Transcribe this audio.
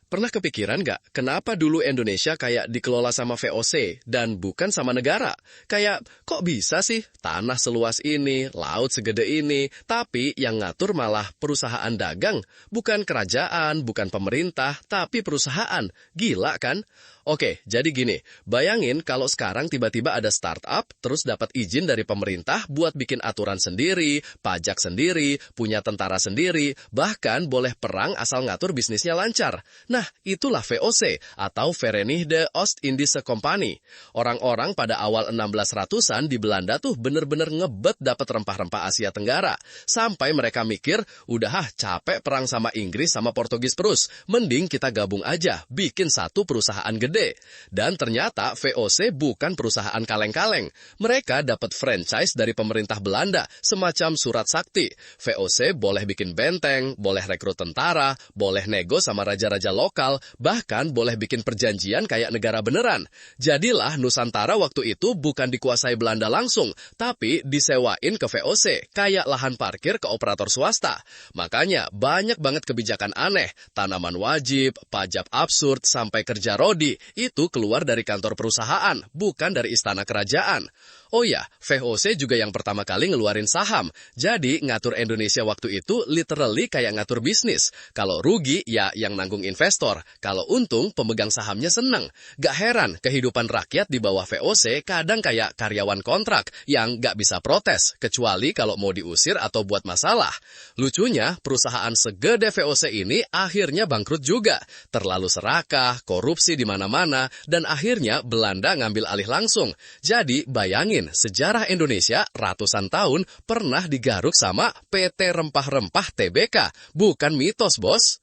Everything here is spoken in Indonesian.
Pernah kepikiran nggak, kenapa dulu Indonesia kayak dikelola sama VOC dan bukan sama negara? Kayak, kok bisa sih tanah seluas ini, laut segede ini, tapi yang ngatur malah perusahaan dagang? Bukan kerajaan, bukan pemerintah, tapi perusahaan. Gila kan? Oke, jadi gini, bayangin kalau sekarang tiba-tiba ada startup, terus dapat izin dari pemerintah buat bikin aturan sendiri, pajak sendiri, punya tentara sendiri, bahkan boleh perang asal ngatur bisnisnya lancar. Nah, itulah VOC atau Verenigde Oost-Indische Compagnie. Orang-orang pada awal 1600-an di Belanda tuh bener-bener ngebet dapat rempah-rempah Asia Tenggara. Sampai mereka mikir, udah capek perang sama Inggris sama Portugis terus, mending kita gabung aja, bikin satu perusahaan gede. Dan ternyata VOC bukan perusahaan kaleng-kaleng. Mereka dapat franchise dari pemerintah Belanda, semacam surat sakti. VOC boleh bikin benteng, boleh rekrut tentara, boleh nego sama raja-raja lokal, bahkan boleh bikin perjanjian kayak negara beneran. Jadilah Nusantara waktu itu bukan dikuasai Belanda langsung, tapi disewain ke VOC, kayak lahan parkir ke operator swasta. Makanya banyak banget kebijakan aneh, tanaman wajib, pajak absurd, sampai kerja rodi, itu keluar dari kantor perusahaan, bukan dari istana kerajaan. Oh ya, VOC juga yang pertama kali ngeluarin saham. Jadi, ngatur Indonesia waktu itu literally kayak ngatur bisnis. Kalau rugi, ya yang nanggung investor. Kalau untung, pemegang sahamnya seneng. Gak heran, kehidupan rakyat di bawah VOC kadang kayak karyawan kontrak yang gak bisa protes, kecuali kalau mau diusir atau buat masalah. Lucunya, perusahaan segede VOC ini akhirnya bangkrut juga. Terlalu serakah, korupsi di mana-mana, dan akhirnya Belanda ngambil alih langsung. Jadi, bayangin, sejarah Indonesia ratusan tahun pernah digaruk sama PT Rempah-Rempah TBK. Bukan mitos, bos.